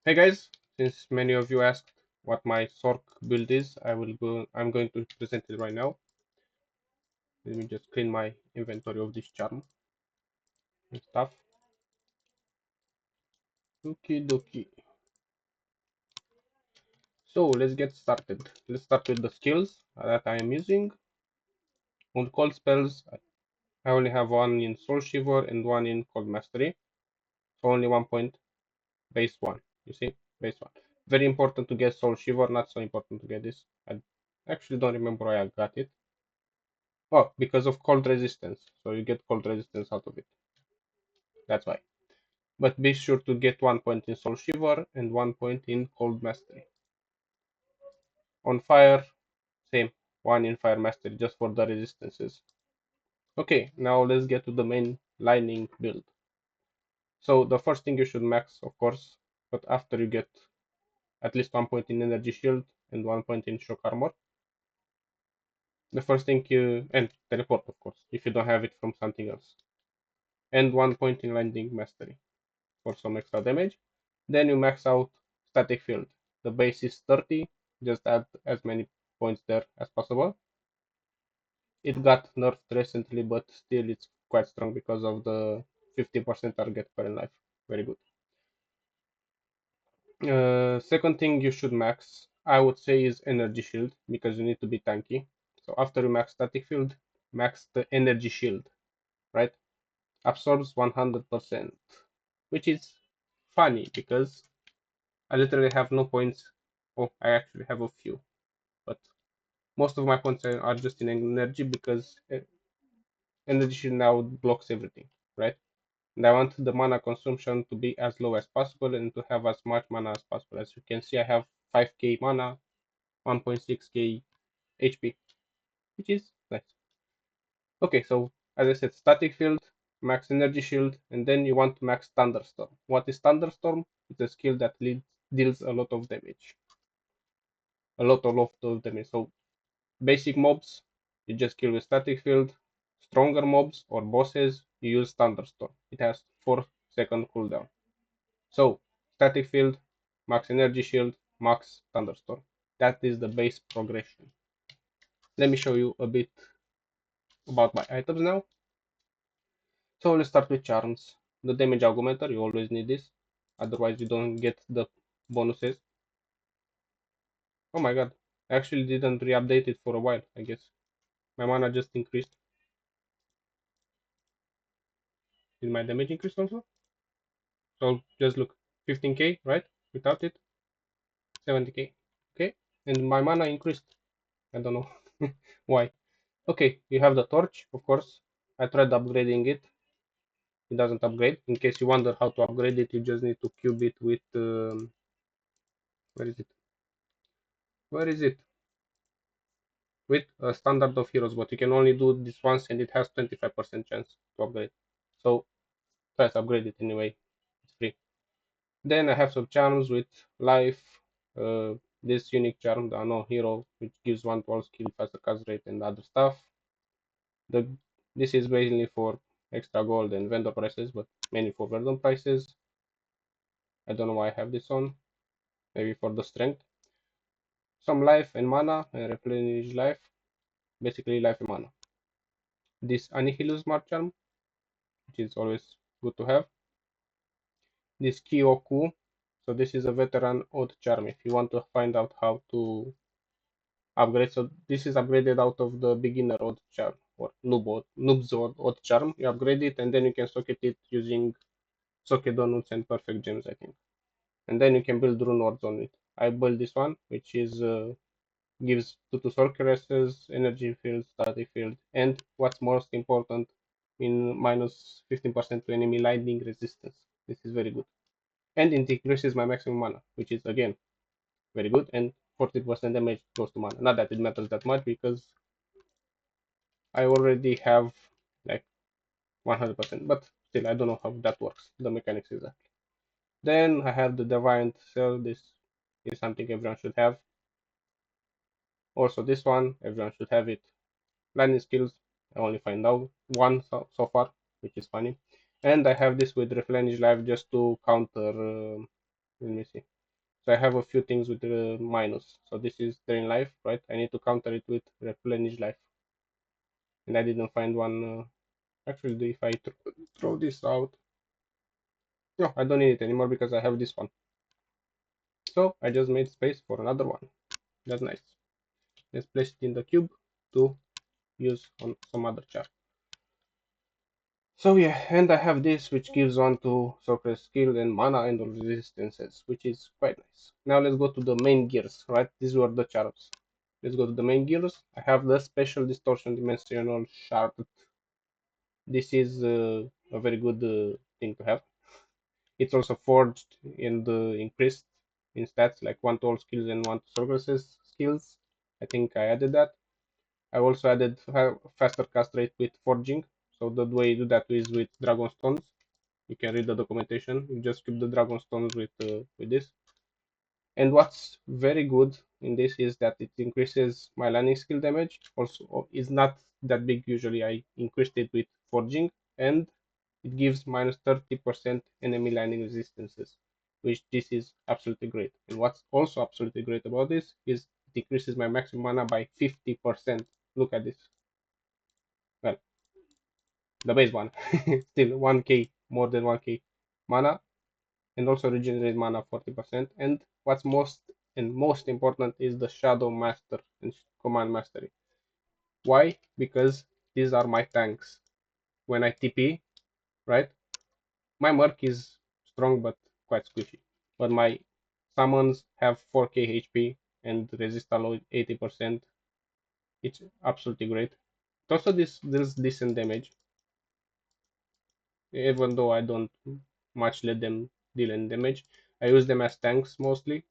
Hey guys, since many of you asked what my Sorc build is, I'm going to present it right now. Let me just clean my inventory of this charm and stuff. Okie dokie. So let's get started. Let's start with the skills that I am using. On cold spells, I only have one in Soul Shiver and one in Cold Mastery. So only 1 point, base 1. You see? Base 1. Very important to get Soul Shiver, not so important to get this. I actually don't remember why I got it. Oh, because of cold resistance. So you get cold resistance out of it. That's why. But be sure to get 1 point in Soul Shiver and 1 point in Cold Mastery. On Fire, same. 1 in Fire Mastery just for the resistances. Okay, now let's get to the main Lightning build. So the first thing you should max, of course, but after you get at least 1 point in Energy Shield and 1 point in Shock Armor. The first thing and Teleport, of course, if you don't have it from something else. And 1 point in Lightning Mastery for some extra damage. Then you max out Static Field. The base is 30, just add as many points there as possible. It got nerfed recently, but still it's quite strong because of the 50% target per life. Very good. Second thing you should max, I would say, is Energy Shield, because you need to be tanky. So after you max Static Field, max the Energy Shield, right? Absorbs 100%, which is funny because I literally have no points. Oh, I actually have a few, but most of my points are just in energy because energy now blocks everything, right? And I want the mana consumption to be as low as possible and to have as much mana as possible. As you can see, I have 5k mana, 1.6k HP, which is nice. Okay, so as I said, static field, max energy shield, and then you want to max thunderstorm. What is thunderstorm? It's a skill that deals a lot of damage. A lot of damage. So basic mobs, you just kill with static field. Stronger mobs or bosses, you use thunderstorm. It has 4-second cooldown. So static field, max energy shield, max thunderstorm. That is the base progression. Let me show you a bit about my items now. So let's start with charms. The damage augmenter, you always need this, otherwise you don't get the bonuses. Oh my god, I actually didn't re-update it for a while, I guess. My mana just increased. Did my damage increase also? So just look, 15k, right? Without it, 70k. Okay, and my mana increased. I don't know why. Okay, you have the torch, of course. I tried upgrading it. It doesn't upgrade. In case you wonder how to upgrade it, you just need to cube it with where is it? Where is it? With a standard of heroes, but you can only do this once, and it has 25% chance to upgrade. So try to upgrade it anyway. It's free. Then I have some charms with life. This unique charm, the unknown hero, which gives 1 to all skill, faster cast rate, and other stuff. This is mainly for extra gold and vendor prices, but mainly for vendor prices. I don't know why I have this on. Maybe for the strength. Some life and mana and replenish life. Basically life and mana. This Annihilus Smart Charm, which is always good to have. This Kyoku. So this is a veteran odd charm if you want to find out how to upgrade. So this is upgraded out of the beginner odd charm or noob's odd charm. You upgrade it and then you can socket it using socket donuts and perfect gems, I think. And then you can build rune wards on it. I built this one, which is gives 2 sorceresses, energy field, static field, and what's most important, in minus 15% to enemy lightning resistance. This is very good. And it increases my maximum mana, which is again very good, and 40% damage goes to mana. Not that it matters that much because I already have like 100%, but still I don't know how that works, the mechanics exactly. Then I have the Divine Cell. This is something everyone should have. Also this one, everyone should have it. Lightning skills, I only find out one so far, which is funny. And I have this with replenish life just to counter, let me see. So I have a few things with the minus. So this is drain life, right? I need to counter it with replenish life, and I didn't find one. Actually, if I throw this out, no, I don't need it anymore because I have this one. So I just made space for another one. That's nice. Let's place it in the cube to use on some other chart. So yeah, and I have this which gives on to Sorceress skill and mana and all resistances, which is quite nice. Now let's go to the main gears, right? These were the charms. Let's go to the main gears. I have the special distortion dimensional shard. This is a very good thing to have. It's also forged and increased in stats, like 1 to all skills and 1 to Sorceress skills. I think I added that. I also added faster cast rate with forging. So the way you do that is with dragon stones. You can read the documentation. You just keep the dragon stones with this. And what's very good in this is that it increases my landing skill damage. Also, is not that big usually. I increased it with forging, and it gives minus 30% enemy landing resistances, which this is absolutely great. And what's also absolutely great about this is it decreases my maximum mana by 50%. Look at this. Well, the base one, still 1k, more than 1k mana, and also regenerate mana 40%. And what's most important is the Shadow Master and Command Mastery. Why? Because these are my tanks. When I TP, right, my Merc is strong but quite squishy. But my summons have 4k HP and resist alloy 80%. It's absolutely great. It also deals decent damage, even though I don't much let them deal any damage. I use them as tanks mostly.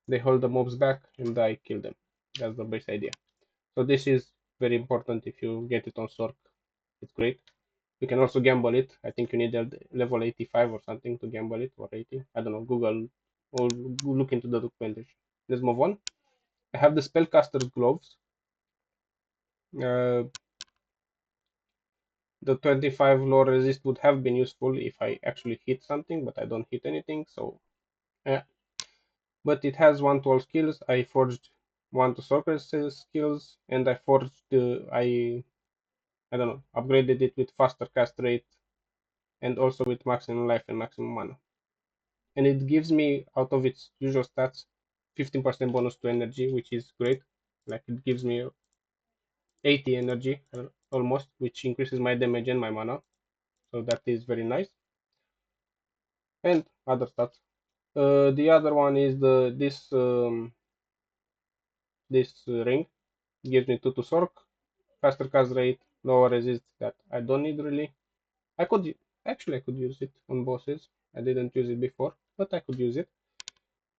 They hold the mobs back and I kill them. That's the best idea. So this is very important if you get it on Sorc. It's great. You can also gamble it. I think you need a level 85 or something to gamble it, or 80. I don't know. Google or look into the documentation. Let's move on. I have the Spellcaster's Gloves. Uh, the 25 lore resist would have been useful if I actually hit something, but I don't hit anything, so yeah. But it has 1 to all skills. I forged 1 to Sorceress skills, and I forged, I don't know, upgraded it with faster cast rate and also with maximum life and maximum mana. And it gives me, out of its usual stats, 15% bonus to energy, which is great. Like it gives me 80 energy almost, which increases my damage and my mana. So that is very nice. And other stats. The other one is this ring. It gives me 2 to Sorc, faster cast rate, lower resist that I don't need really. I could actually I could use it on bosses. I didn't use it before, but I could use it.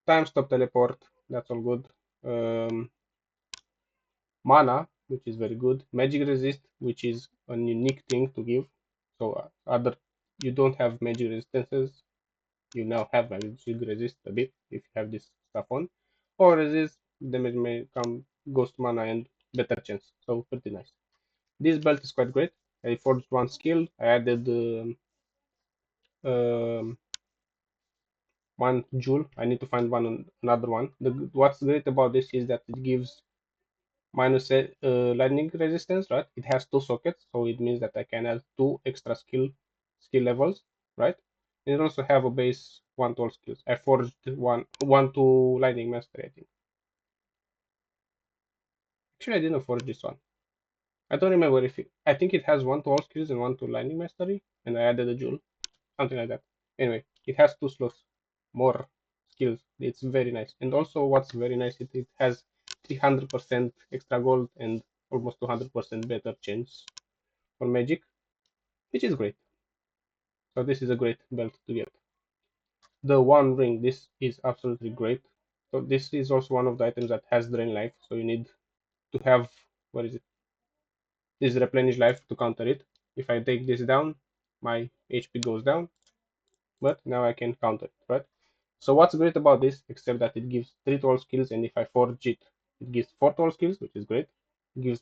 Time stop teleport, that's all good. Mana, which is very good. Magic resist, which is a unique thing to give. So other you don't have magic resistances. You now have magic resist a bit if you have this stuff on. Or resist damage may come ghost mana and better chance. So pretty nice. This belt is quite great. I forged 1 skill. I added 1 jewel. I need to find another one. What's great about this is that it gives minus lightning resistance, right? It has 2 sockets, so it means that I can add 2 extra skill levels, right? And it also have a base 1 to all skills. I forged one to lightning mastery, I think. Actually, I didn't forge this one. I don't remember if I think it has 1 to all skills and 1 to lightning mastery, and I added a jewel, something like that. Anyway, it has 2 slots, more skills. It's very nice. And also, what's very nice, it has 300% extra gold and almost 200% better chance for magic, which is great. So this is a great belt to get. The one ring, this is absolutely great. So this is also one of the items that has drain life. So you need to have, what is it? This replenish life to counter it. If I take this down, my HP goes down, but now I can counter it, right? So what's great about this, except that it gives 3 toll skills, and if I forge it, it gives 4 toll skills, which is great. It gives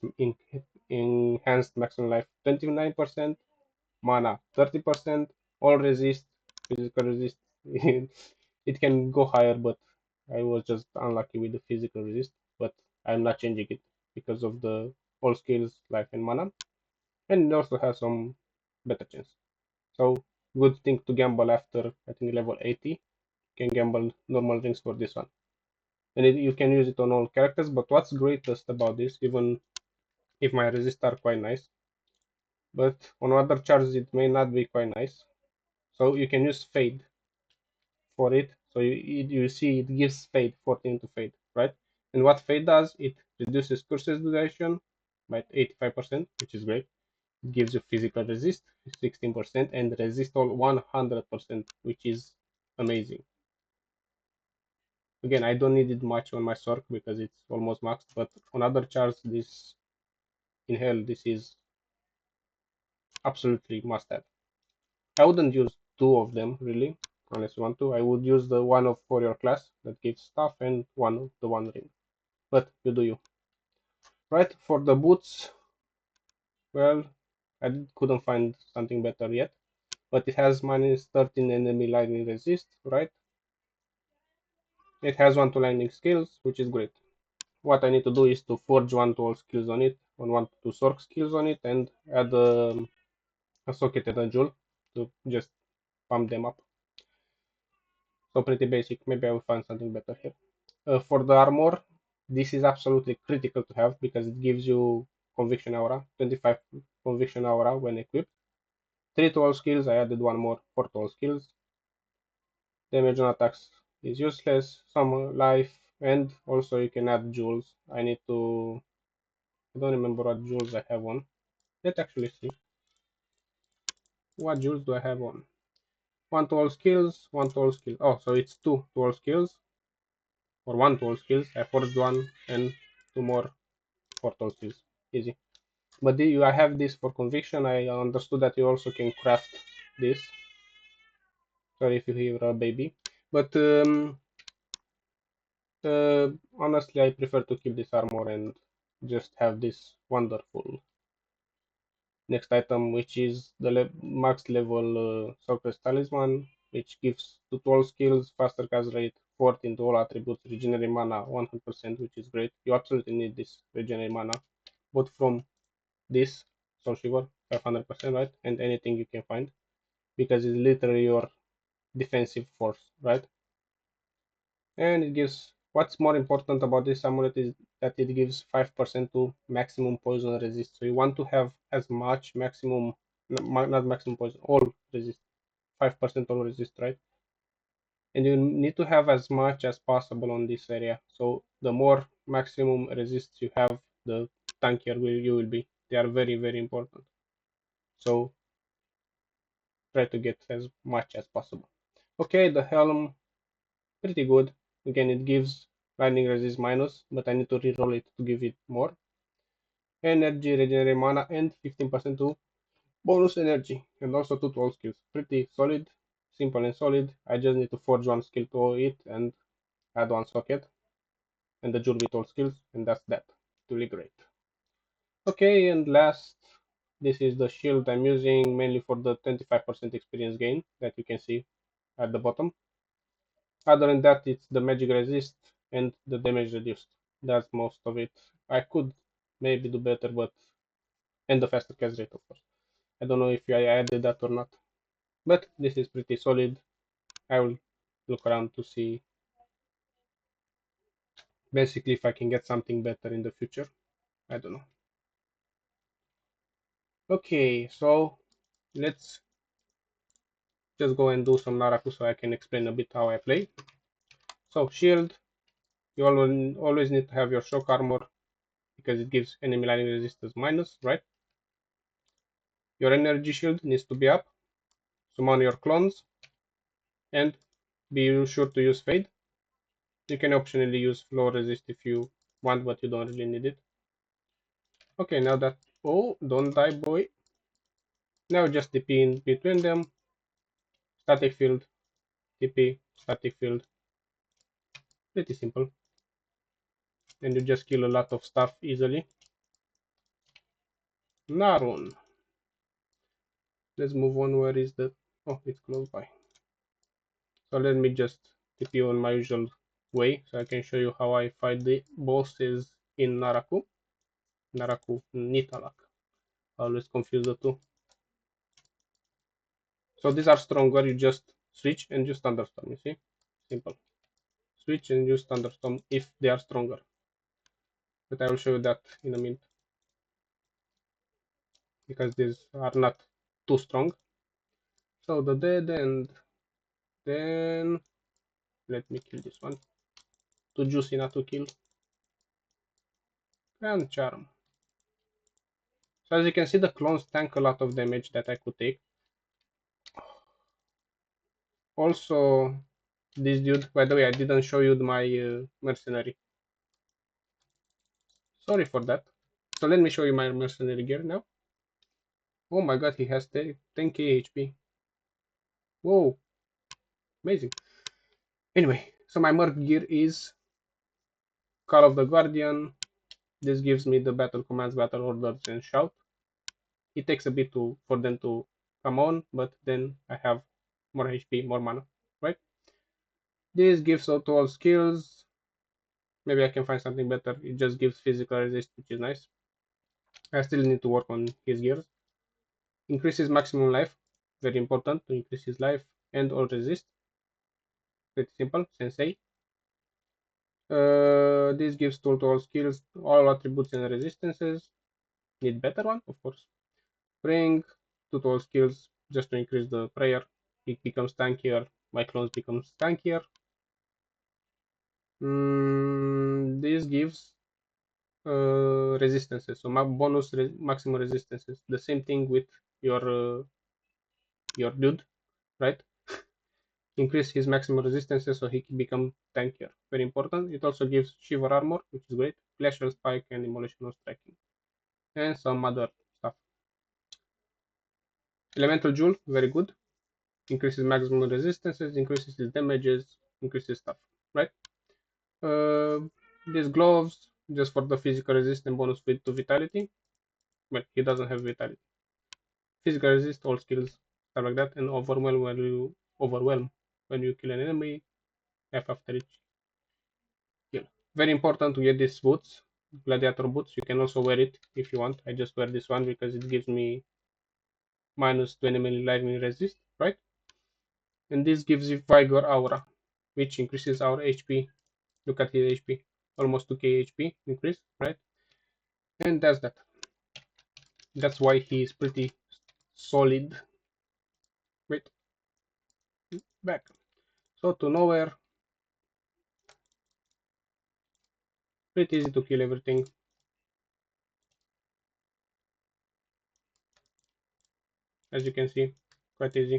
enhanced maximum life 29%, mana 30%, all resist, physical resist. It can go higher, but I was just unlucky with the physical resist, but I'm not changing it because of the all skills, life and mana, and it also has some better chance. So good thing to gamble after I think level 80. You can gamble normal rings for this one, and you can use it on all characters. But what's greatest about this, even if my resists are quite nice, but on other charges it may not be quite nice. So you can use fade for it. So you see it gives fade 14 to fade, right? And what fade does, it reduces curses duration by 85%, which is great. It gives you physical resist 16% and resist all 100%, which is amazing. Again, I don't need it much on my Sorc because it's almost maxed, but on other charts, this in hell, this is absolutely must have. I wouldn't use two of them really, unless you want to. I would use the one of for your class that gives stuff and one of the one ring. But you do you. Right, for the boots, well, I couldn't find something better yet. But it has minus 13 enemy lightning resist, right? It has 1 to lightning skills, which is great. What I need to do is to forge 1 to all skills on it, on 1 to Sorc skills on it, and add a socket and a jewel to just pump them up. So pretty basic. Maybe I will find something better here. For the armor, this is absolutely critical to have because it gives you conviction aura, 25 conviction aura when equipped. 3 to all skills, I added 1 more, 4 to all skills. Damage on attacks is useless, some life, and also you can add jewels. I don't remember what jewels I have on. Let's actually see. What jewels do I have on? 1 to all skills, 1 to all skills. Oh, so it's 2 to all skills, or 1 to all skills. I forged 1 and 2 more for all skills. Easy. But I have this for conviction. I understood that you also can craft this. Sorry if you hear a baby. But honestly, I prefer to keep this armor and just have this wonderful next item, which is the max level Sorceress Talisman, which gives to 12 skills, faster cast rate, 14 to all attributes, regenerate mana 100%, which is great. You absolutely need this regenerate mana, both from this Soul Shiver 500%, right, and anything you can find, because it's literally your defensive force, right? And it gives, what's more important about this amulet is that it gives 5% to maximum poison resist. So you want to have as much maximum, not maximum poison, all resist, 5% all resist, right? And you need to have as much as possible on this area. So the more maximum resists you have, the tankier you will be. They are very, very important. So try to get as much as possible. Okay, the helm, pretty good. Again, it gives lightning resist minus, but I need to reroll it to give it more. Energy, regenerate mana, and 15% to bonus energy, and also 2 to all skills. Pretty solid, simple and solid. I just need to forge 1 skill to it and add 1 socket, and the jewel with all skills, and that's that. Really great. Okay, and last, this is the shield I'm using mainly for the 25% experience gain that you can see at the bottom. Other than that, it's the magic resist and the damage reduced. That's most of it. I could maybe do better, but and the faster cast rate, of course. I don't know if I added that or not, but this is pretty solid. I will look around to see basically if I can get something better in the future. I don't know. Okay, so let's just go and do some Naraku so I can explain a bit how I play. So shield, you always need to have your shock armor because it gives enemy lightning resistance minus, right? Your energy shield needs to be up. Summon your clones and be sure to use fade. You can optionally use flow resist if you want, but you don't really need it. Okay, now that, oh, don't die, boy. Now just TP in between them. Static field, TP, static field. Pretty simple. And you just kill a lot of stuff easily. Narun. Let's move on. Where is the? Oh, it's close by. So let me just TP on my usual way, so I can show you how I fight the bosses in Naraku. Nitalak. I always confuse the two. So these are stronger, you just switch and use thunderstorm, you see? Simple. Switch and use thunderstorm if they are stronger. But I will show you that in a minute. Because these are not too strong. So the dead end, then let me kill this one. Too juicy not to kill. And charm. So as you can see, the clones tank a lot of damage that I could take. Also, this dude, by the way, I didn't show you my mercenary. Sorry for that. So let me show you my mercenary gear now. Oh my god, he has 10k HP. Whoa, amazing. Anyway, so my merc gear is Call of the Guardian. This gives me the battle commands, battle orders, and shout. It takes a bit for them to come on, but then I have more HP, more mana, right? This gives to all skills. Maybe I can find something better. It just gives physical resist, which is nice. I still need to work on his gears. Increases maximum life. Very important to increase his life and all resist. Pretty simple, sensei. This gives tool to all skills, all attributes and resistances. Need better one, of course. Bring to all skills just to increase the prayer. It becomes tankier. My clones becomes tankier. This gives resistances, so bonus maximum resistances. The same thing with your dude, right? Increase his maximum resistances so he can become tankier. Very important. It also gives shiver armor, which is great. Glacial spike and demolition striking, and some other stuff. Elemental jewel, very good. Increases maximum resistances, increases his damages, increases stuff, right? Uh, these gloves just for the physical resistance bonus to vitality. Well, he doesn't have vitality. Physical resist, all skills, stuff like that, and overwhelm when you kill an enemy. F after each kill. Very important to get these boots, gladiator boots. You can also wear it if you want. I just wear this one because it gives me minus 20 lightning resist, right? And this gives you Vigor Aura, which increases our HP. Look at his HP, almost 2k HP increase, right? And that's that. That's why he is pretty solid. Wait, back. So to nowhere, pretty easy to kill everything. As you can see, quite easy.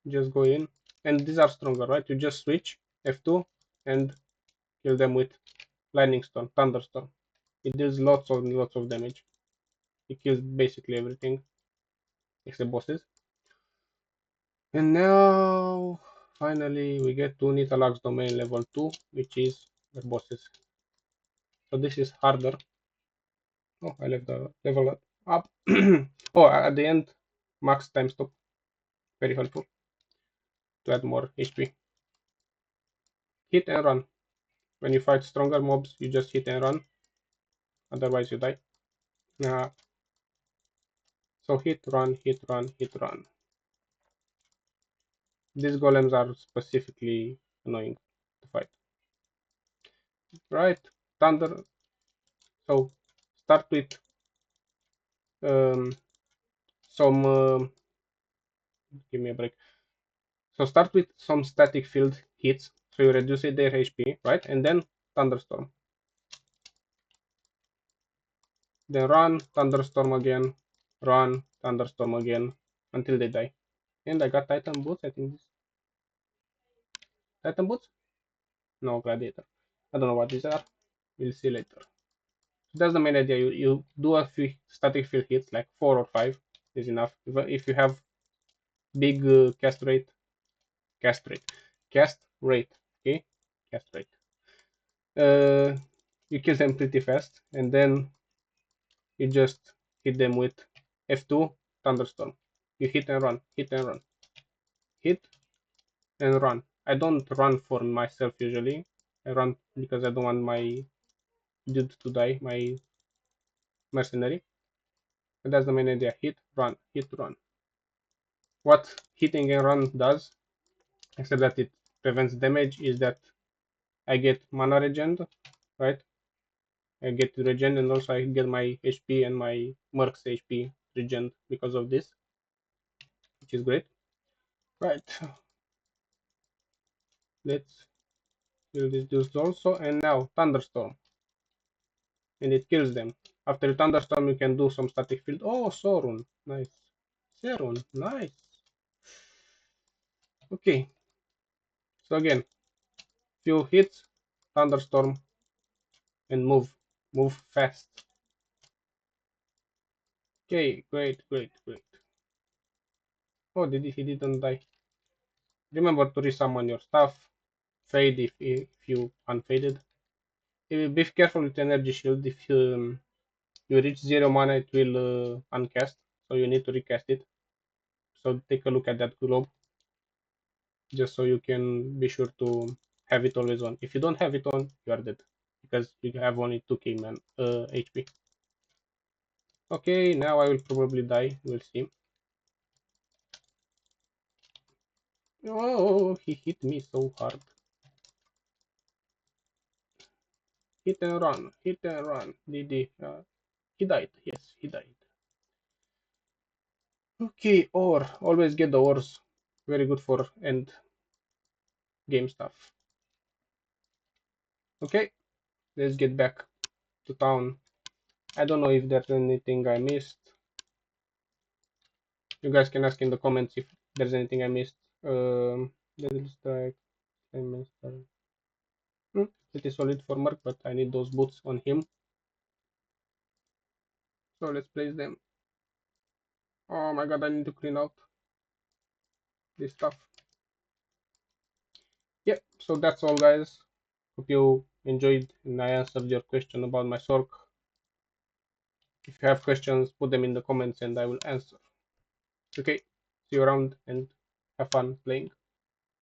Just go in, and these are stronger, right? You just switch F2 and kill them with Lightning Storm, Thunderstorm. It deals lots of damage. It kills basically everything except bosses. And now, finally, we get to Nitalak's domain level 2, which is the bosses. So this is harder. Oh, I left the level up. Oh, at the end, max time stop. Very helpful to add more HP. Hit and run. When you fight stronger mobs, you just hit and run. Otherwise, you die. So hit, run, hit, run, hit, run. These golems are specifically annoying to fight. Right? Thunder. So start with um, some. Give me a break. So start with some static field hits. So you reduce their HP, right? And then thunderstorm. Then run, thunderstorm again, run, thunderstorm again until they die. And I got Titan boots. I think this Titan boots. No, gladiator. I don't know what these are. We'll see later. So that's the main idea. You do a few static field hits, like 4 or 5 is enough. If you have big cast rate, okay, cast rate. You kill them pretty fast, and then you just hit them with F2 thunderstorm. You hit and run, hit and run, hit and run. I don't run for myself usually. I run because I don't want my dude to die, my mercenary. But that's the main idea. Hit, run, hit, run. What hitting and run does, except that it prevents damage, is that I get mana regen, right? I get regen and also I get my HP and my Merc's HP regen because of this, which is great. Right. Let's kill this dude also. And now Thunderstorm. And it kills them. After Thunderstorm you can do some static field. Oh, Sorun. Nice. Serun. Nice. Okay. So again, few hits, Thunderstorm, and move. Move fast. Okay, great, great, great. Oh, he didn't die. Remember to resummon your stuff. Fade if you unfaded. Be careful with energy shield. If you reach 0 mana, it will uncast. So you need to recast it. So take a look at that globe, just so you can be sure to have it always on. If you don't have it on, you are dead because you have only 2k man HP. Okay, now I will probably die. We'll see. Oh, he hit me so hard. Hit and run, hit and run. Did he died? Yes, he died. Okay, ore. Always get the ores. Very good for end game stuff. Okay, let's get back to town. I don't know if there's anything I missed. You guys can ask in the comments if there's anything I missed. Devil strike, pretty solid for Merc, but I need those boots on him. So let's place them. Oh my god, I need to clean out this stuff. Yeah, so that's all, guys. Hope you enjoyed and I answered your question about my Sorc. If you have questions, put them in the comments and I will answer. Okay, see you around and have fun playing.